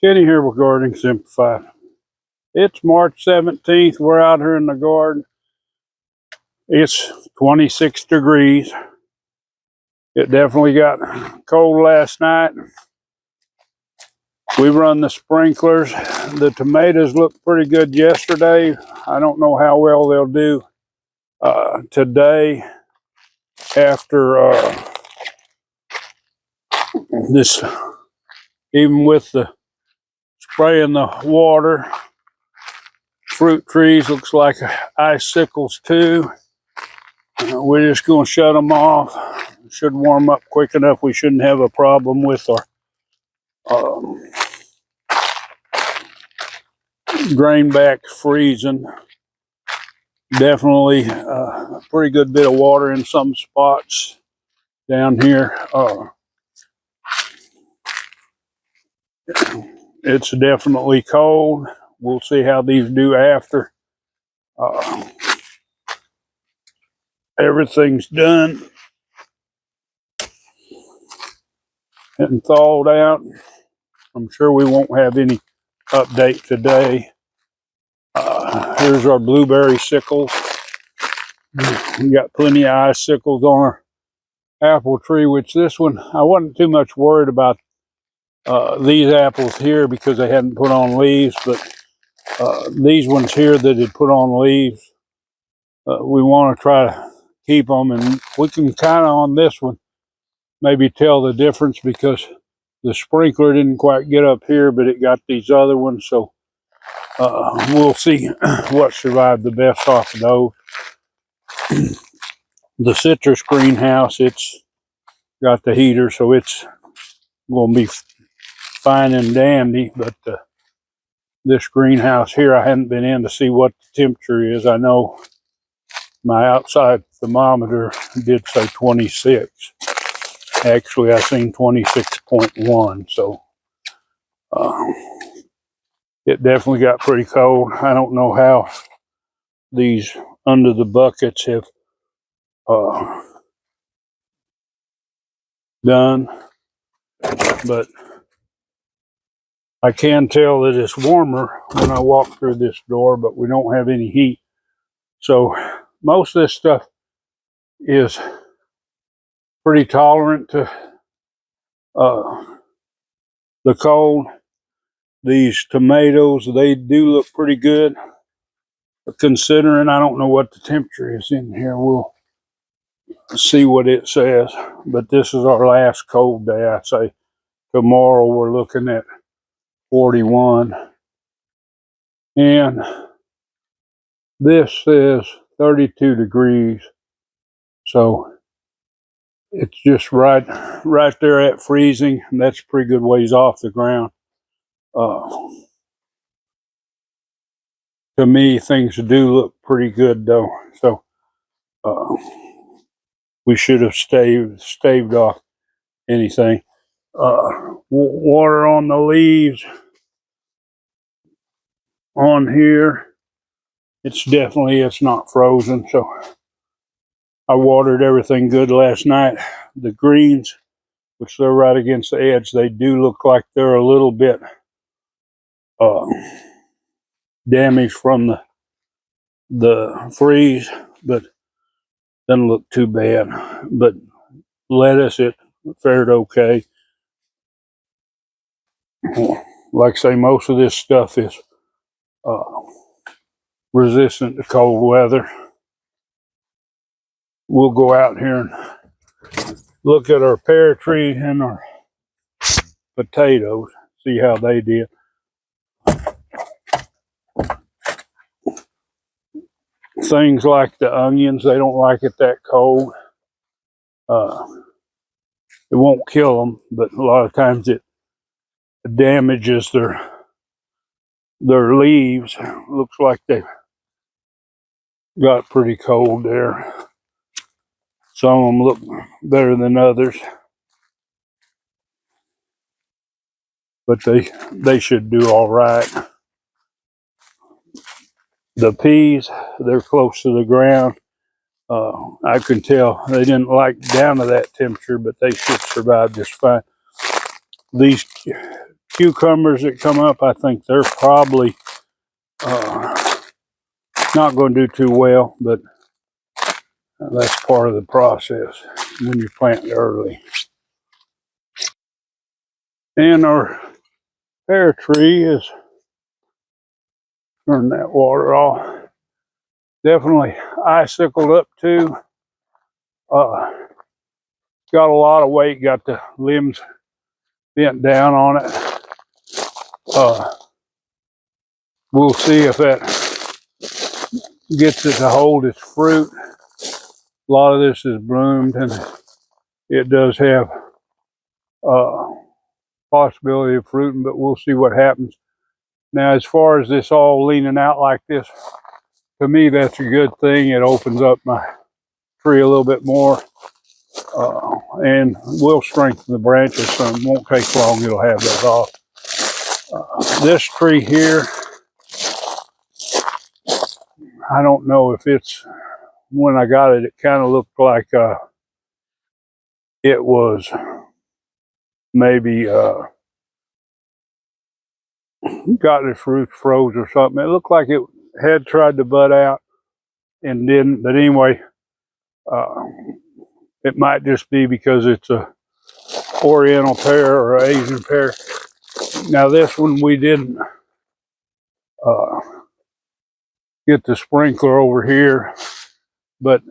Kenny here with Gardening Simplified. It's March 17th. We're out here in the garden. It's 26 degrees. It definitely got cold last night. We run the sprinklers. The tomatoes looked pretty good yesterday. I don't know how well they'll do today after this, even with the spraying the water. Fruit trees looks like icicles too. We're just going to shut them off. It should warm up quick enough. We shouldn't have a problem with our grain back freezing. Definitely a pretty good bit of water in some spots down here. It's definitely cold. We'll see how these do after everything's done and thawed out. I'm sure we won't have any update today. Here's our blueberry sickles. We got plenty of icicles on our apple tree, which this one, I wasn't too much worried about these apples here because they hadn't put on leaves, but these ones here that had put on leaves, we want to try to keep them, and we can kind of on this one maybe tell the difference because the sprinkler didn't quite get up here, but it got these other ones, so we'll see what survived the best off of those. The citrus greenhouse, it's got the heater, so it's going to be fine and dandy, but this greenhouse here, I hadn't been in to see what the temperature is. I know my outside thermometer did say 26. Actually, I seen 26.1, so it definitely got pretty cold. I don't know how these under the buckets have done, but I can tell that it's warmer when I walk through this door, but we don't have any heat. So most of this stuff is pretty tolerant to the cold. These tomatoes, they do look pretty good. But considering I don't know what the temperature is in here, we'll see what it says. But this is our last cold day. I say tomorrow we're looking at 41. And this says 32 degrees. So it's just right there at freezing, and that's a pretty good ways off the ground. To me, things do look pretty good though. So we should have staved off anything. Water on the leaves on here. It's not frozen. So I watered everything good last night. The greens, which they're right against the edge, they do look like they're a little bit damaged from the freeze, but doesn't look too bad. But lettuce, it fared okay. Like I say, most of this stuff is resistant to cold weather. We'll go out here and look at our pear tree and our potatoes, see how they did. Things like the onions, they don't like it that cold. It won't kill them, but a lot of times it damages their leaves. Looks like they got pretty cold there. Some of them look better than others, but they should do all right. The peas, they're close to the ground. I can tell they didn't like down to that temperature, but they should survive just fine. These cucumbers that come up, I think they're probably not going to do too well, but that's part of the process when you plant early. And our pear tree is, turn that water off, definitely icicled up too. Got a lot of weight, got the limbs bent down on it. We'll see if that gets it to hold its fruit. A lot of this is bloomed, and it does have possibility of fruiting, but we'll see what happens. Now, as far as this all leaning out like this, to me, that's a good thing. It opens up my tree a little bit more, and will strengthen the branches some. It won't take long, it'll have that off. This tree here, I don't know if it's, when I got it, it kind of looked like it was maybe got its roots froze or something. It looked like it had tried to bud out and didn't, but anyway, it might just be because it's a Oriental pear or Asian pear. Now this one we didn't get the sprinkler over here, but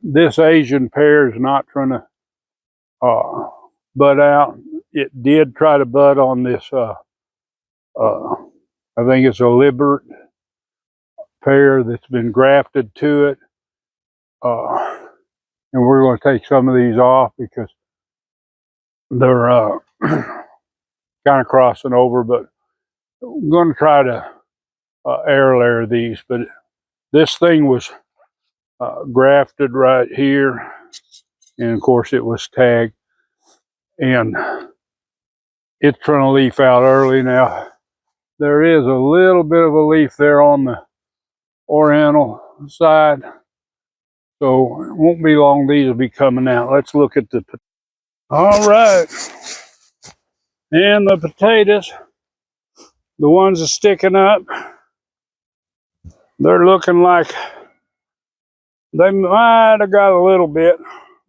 this Asian pear is not trying to bud out. It did try to bud on this, I think it's a Libert pear that's been grafted to it. And we're going to take some of these off because they're kind of crossing over, but I'm going to try to air layer these. But this thing was grafted right here, and of course it was tagged, and it's trying to leaf out early now. There is a little bit of a leaf there on the Oriental side, so it won't be long these will be coming out. Let's look at the, all right, and the potatoes, the ones that are sticking up, they're looking like they might have got a little bit,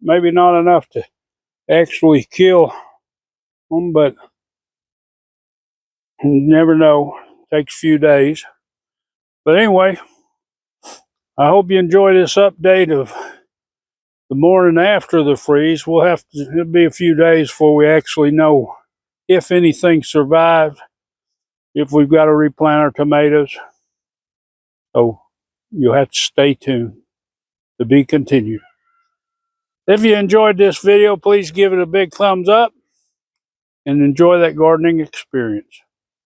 maybe not enough to actually kill them, but you never know. It takes a few days. But anyway, I hope you enjoy this update of the morning after the freeze. It'll be a few days before we actually know if anything survived, if we've got to replant our tomatoes. So you'll have to stay tuned. To be continued. If you enjoyed this video, please give it a big thumbs up and enjoy that gardening experience.